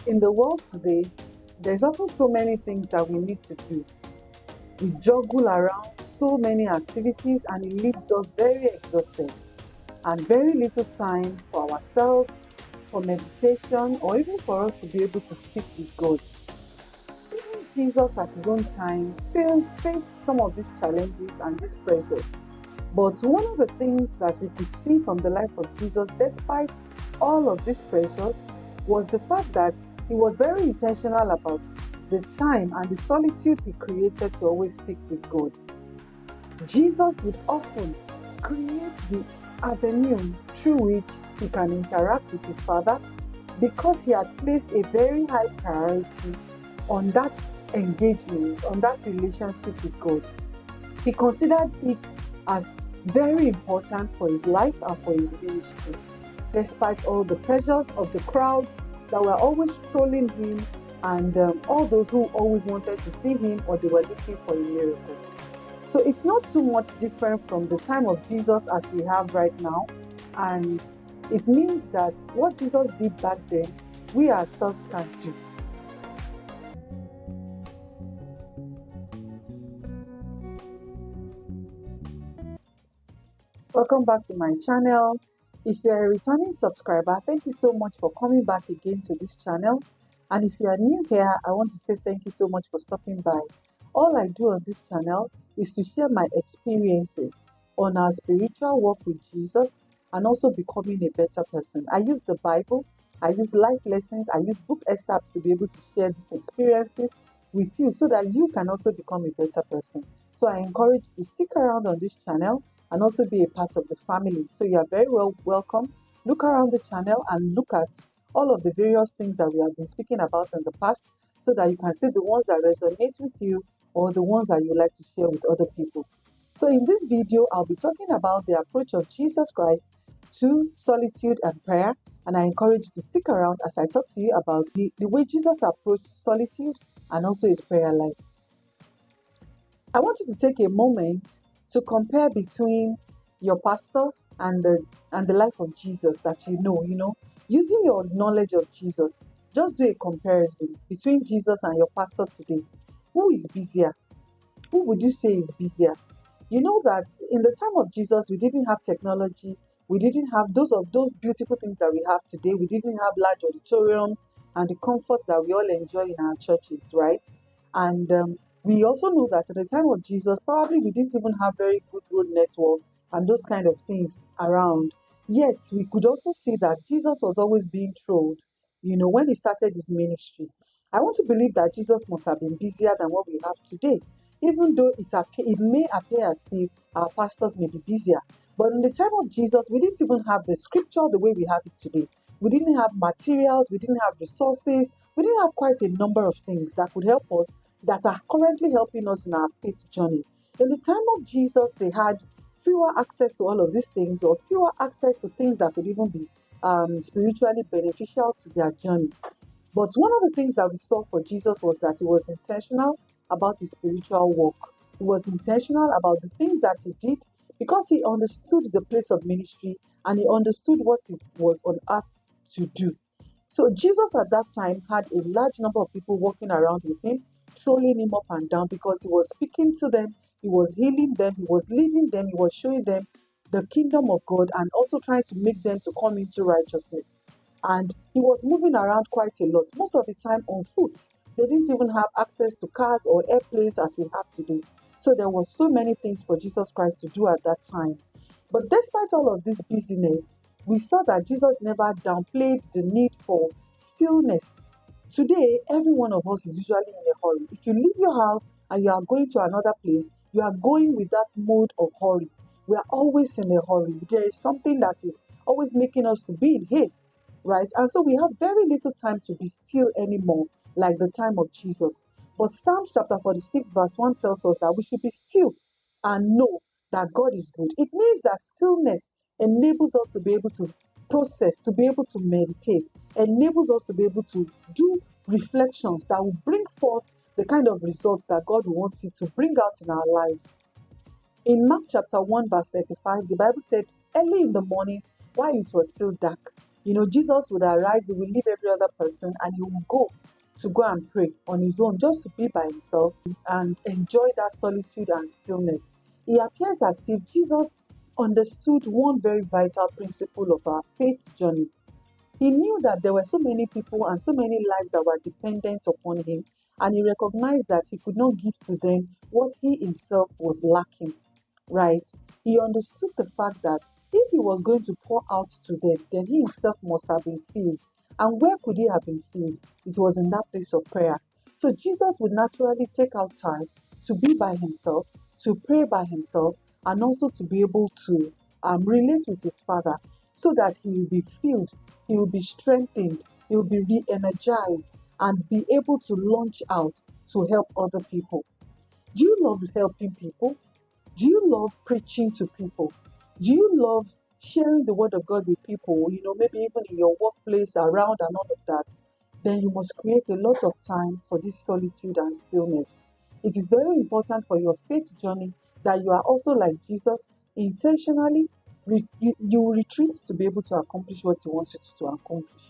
In the world today, there's often so many things that we need to do. We juggle around so many activities and it leaves us very exhausted and very little time for ourselves, for meditation, or even for us to be able to speak with God. Even Jesus at his own time faced some of these challenges and these pressures. But one of the things that we could see from the life of Jesus, despite all of these pressures, was the fact that he was very intentional about the time and the solitude he created to always speak with God. Jesus would often create the avenue through which he can interact with his Father because he had placed a very high priority on that engagement, on that relationship with God. He considered it as very important for his life and for his ministry, despite all the pressures of the crowd that were always trolling him and all those who always wanted to see him or they were looking for a miracle. So it's not too much different from the time of Jesus as we have right now. And it means that what Jesus did back then, we ourselves can do. Welcome back to my channel. If you're a returning subscriber, thank you so much for coming back again to this channel. And if you are new here, I want to say thank you so much for stopping by. All I do on this channel is to share my experiences on our spiritual walk with Jesus and also becoming a better person. I use the Bible, I use life lessons, I use book excerpts to be able to share these experiences with you so that you can also become a better person. So I encourage you to stick around on this channel and also be a part of the family. So you are very welcome. Look around the channel and look at all of the various things that we have been speaking about in the past so that you can see the ones that resonate with you or the ones that you like to share with other people. So in this video, I'll be talking about the approach of Jesus Christ to solitude and prayer. And I encourage you to stick around as I talk to you about the way Jesus approached solitude and also his prayer life. I want you to take a moment to compare between your pastor and the life of Jesus that you know, using your knowledge of Jesus, just do a comparison between Jesus and your pastor today. Who is busier? Who would you say is busier? You know that in the time of Jesus, we didn't have technology. We didn't have those beautiful things that we have today. We didn't have large auditoriums and the comfort that we all enjoy in our churches, right? And we also know that at the time of Jesus, probably we didn't even have very good road network and those kind of things around. Yet we could also see that Jesus was always being trolled, when he started his ministry. I want to believe that Jesus must have been busier than what we have today, even though it may appear as if our pastors may be busier. But in the time of Jesus, we didn't even have the scripture the way we have it today. We didn't have materials, we didn't have resources, we didn't have quite a number of things that could help us that are currently helping us in our faith journey. In the time of Jesus, they had fewer access to all of these things or fewer access to things that could even be spiritually beneficial to their journey. But one of the things that we saw for Jesus was that he was intentional about his spiritual walk. He was intentional about the things that he did because he understood the place of ministry and he understood what he was on earth to do. So Jesus at that time had a large number of people walking around with him, trolling him up and down because he was speaking to them, he was healing them, he was leading them, he was showing them the kingdom of God and also trying to make them to come into righteousness. And he was moving around quite a lot, most of the time on foot. They didn't even have access to cars or airplanes as we have today. So there were so many things for Jesus Christ to do at that time. But despite all of this busyness, we saw that Jesus never downplayed the need for stillness. Today, every one of us is usually in a hurry. If you leave your house and you are going to another place, you are going with that mode of hurry. We are always in a hurry. There is something that is always making us to be in haste, right? And so we have very little time to be still anymore, like the time of Jesus. But Psalms chapter 46, verse 1 tells us that we should be still and know that God is good. It means that stillness enables us to be able to process, to be able to meditate, enables us to be able to do reflections that will bring forth the kind of results that God wants it to bring out in our lives. In Mark chapter 1, verse 35, the Bible said, early in the morning, while it was still dark, Jesus would arise, he will leave every other person, and he will go and pray on his own, just to be by himself and enjoy that solitude and stillness. It appears as if Jesus understood one very vital principle of our faith journey. He knew that there were so many people and so many lives that were dependent upon him, and he recognized that he could not give to them what he himself was lacking, right? He understood the fact that if he was going to pour out to them, then he himself must have been filled. And where could he have been filled? It was in that place of prayer. So Jesus would naturally take out time to be by himself, to pray by himself, and also to be able to relate with his Father, so that he will be filled, he will be strengthened, he will be re energized, and be able to launch out to help other people. Do you love helping people? Do you love preaching to people? Do you love sharing the word of God with people, maybe even in your workplace, around, and all of that? Then you must create a lot of time for this solitude and stillness. It is very important for your faith journey that you are also like Jesus, intentionally, you retreat to be able to accomplish what he wants you to accomplish.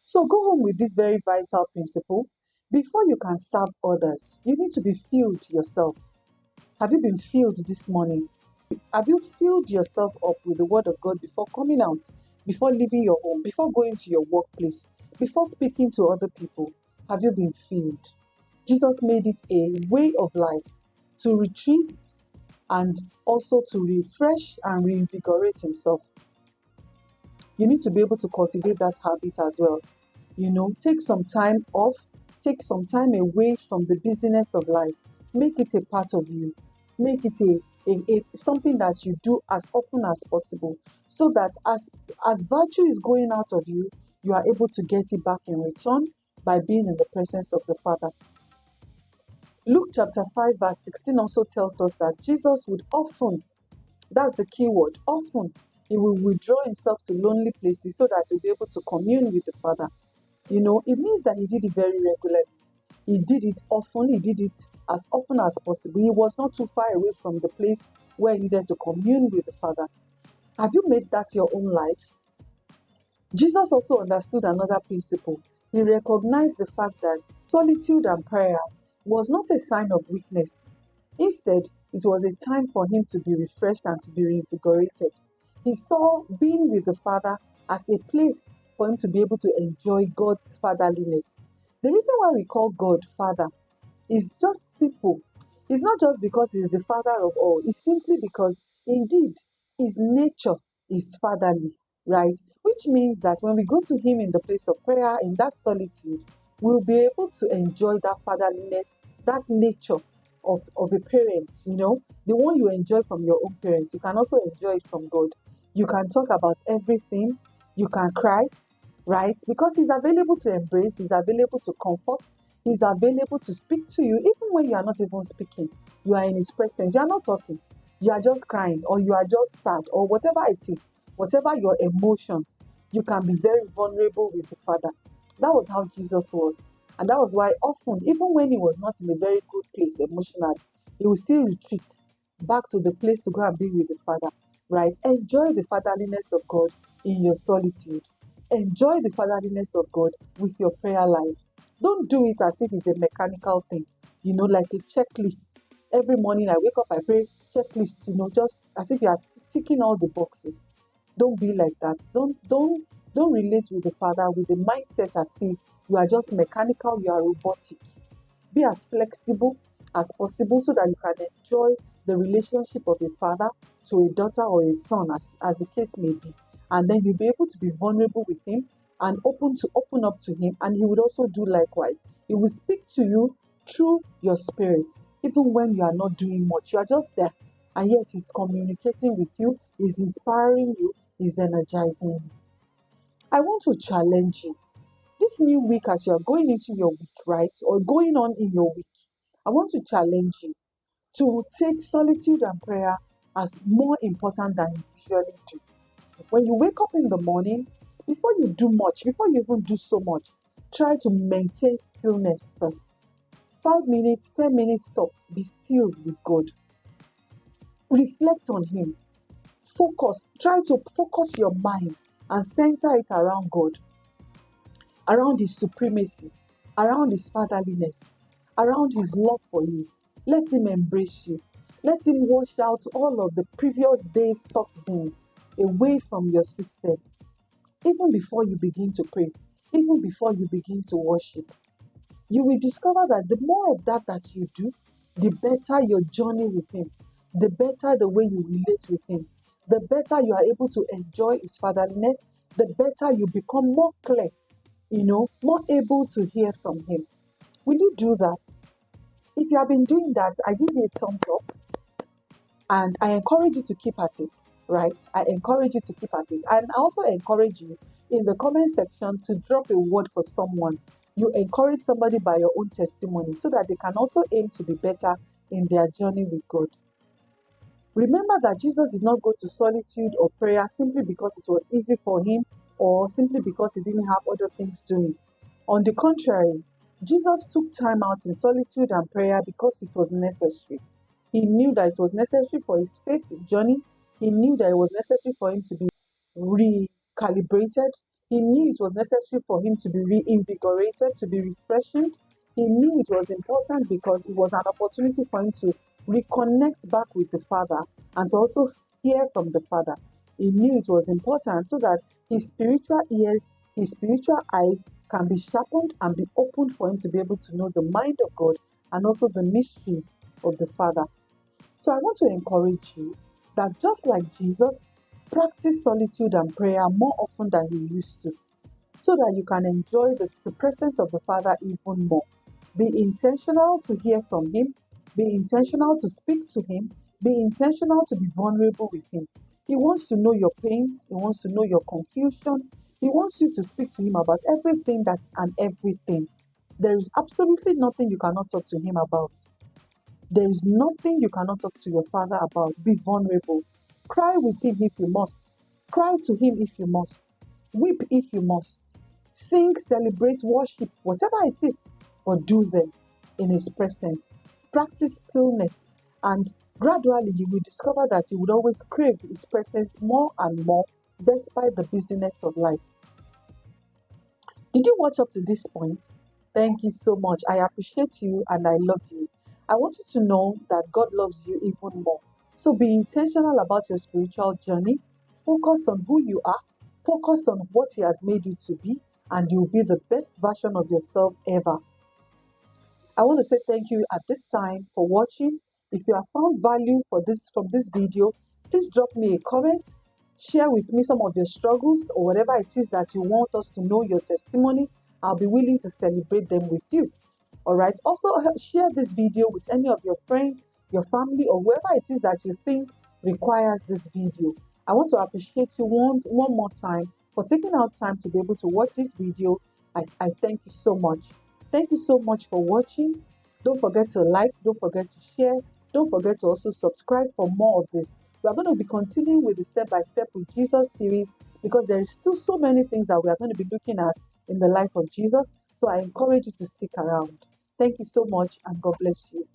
So go home with this very vital principle. Before you can serve others, you need to be filled yourself. Have you been filled this morning? Have you filled yourself up with the word of God before coming out, before leaving your home, before going to your workplace, before speaking to other people? Have you been filled? Jesus made it a way of life to retreat and also to refresh and reinvigorate himself. You need to be able to cultivate that habit as well. Take some time off, take some time away from the busyness of life. Make it a part of you. Make it something that you do as often as possible, so that as virtue is going out of you, you are able to get it back in return by being in the presence of the Father. Luke chapter 5 verse 16 also tells us that Jesus would often, that's the key word, often, he will withdraw himself to lonely places so that he'll be able to commune with the Father. It means that he did it very regularly. He did it often. He did it as often as possible. He was not too far away from the place where he needed to commune with the Father. Have you made that your own life? Jesus also understood another principle. He recognized the fact that solitude and prayer was not a sign of weakness. Instead, it was a time for him to be refreshed and to be reinvigorated. He saw being with the Father as a place for him to be able to enjoy God's fatherliness. The reason why we call God Father is just simple. It's not just because he's the Father of all, it's simply because indeed his nature is fatherly, right? Which means that when we go to him in the place of prayer, in that solitude, we'll be able to enjoy that fatherliness, that nature of a parent, the one you enjoy from your own parent. You can also enjoy it from God. You can talk about everything. You can cry, right? Because he's available to embrace, he's available to comfort, he's available to speak to you, even when you are not even speaking. You are in his presence. You are not talking. You are just crying, or you are just sad, or whatever it is, whatever your emotions, you can be very vulnerable with the Father. That was how Jesus was. And that was why often, even when he was not in a very good place emotionally, he will still retreat back to the place to go and be with the Father, right? Enjoy the fatherliness of God in your solitude. Enjoy the fatherliness of God with your prayer life. Don't do it as if it's a mechanical thing, like a checklist. Every morning I wake up, I pray, checklist, just as if you are ticking all the boxes. Don't be like that. Don't relate with the Father with the mindset as if you are just mechanical, you are robotic. Be as flexible as possible so that you can enjoy the relationship of a father to a daughter or a son, as the case may be. And then you'll be able to be vulnerable with him and open up to him, and he would also do likewise. He will speak to you through your spirit, even when you are not doing much. You are just there, and yet he's communicating with you, he's inspiring you, he's energizing you. I want to challenge you this new week, as you're going into your week, right? Or going on in your week, I want to challenge you to take solitude and prayer as more important than you usually do. When you wake up in the morning, before you do much, before you even do so much, try to maintain stillness first. 5 minutes, 10 minutes tops, be still with God. Reflect on him. Try to focus your mind and center it around God, around His supremacy, around His fatherliness, around His love for you. Let Him embrace you. Let Him wash out all of the previous day's toxins away from your system, even before you begin to pray, even before you begin to worship. You will discover that the more of that you do, the better your journey with Him, the better the way you relate with Him, the better you are able to enjoy His fatherliness, the better you become more clear, more able to hear from Him. Will you do that? If you have been doing that, I give you a thumbs up. And I encourage you to keep at it, right? I encourage you to keep at it. And I also encourage you in the comment section to drop a word for someone. You encourage somebody by your own testimony so that they can also aim to be better in their journey with God. Remember that Jesus did not go to solitude or prayer simply because it was easy for him or simply because he didn't have other things doing. On the contrary, Jesus took time out in solitude and prayer because it was necessary. He knew that it was necessary for his faith journey. He knew that it was necessary for him to be recalibrated. He knew it was necessary for him to be reinvigorated, to be refreshed. He knew it was important because it was an opportunity for him to reconnect back with the Father and to also hear from the Father. He knew it was important so that his spiritual ears, his spiritual eyes can be sharpened and be opened for him to be able to know the mind of God and also the mysteries of the Father. So I want to encourage you that just like Jesus, practice solitude and prayer more often than you used to, so that you can enjoy the presence of the Father even more. Be intentional to hear from Him. Be intentional to speak to Him. Be intentional to be vulnerable with Him. He wants to know your pains. He wants to know your confusion. He wants you to speak to Him about everything that's and everything. There is absolutely nothing you cannot talk to Him about. There is nothing you cannot talk to your Father about. Be vulnerable. Cry with Him if you must. Cry to Him if you must. Weep if you must. Sing, celebrate, worship, whatever it is, but do them in His presence. Practice stillness, and gradually you will discover that you would always crave His presence more and more despite the busyness of life. Did you watch up to this point? Thank you so much. I appreciate you and I love you. I want you to know that God loves you even more. So be intentional about your spiritual journey. Focus on who you are. Focus on what He has made you to be, and you'll be the best version of yourself ever. I want to say thank you at this time for watching. If you have found value from this video, please drop me a comment, share with me some of your struggles or whatever it is that you want us to know, your testimonies. I'll be willing to celebrate them with you. All right. Also, share this video with any of your friends, your family, or whoever it is that you think requires this video. I want to appreciate you one more time for taking out time to be able to watch this video. I thank you so much. Thank you so much for watching. Don't forget to like, don't forget to share, don't forget to also subscribe for more of this. We are going to be continuing with the step-by-step with Jesus series because there is still so many things that we are going to be looking at in the life of Jesus. So I encourage you to stick around. Thank you so much and God bless you.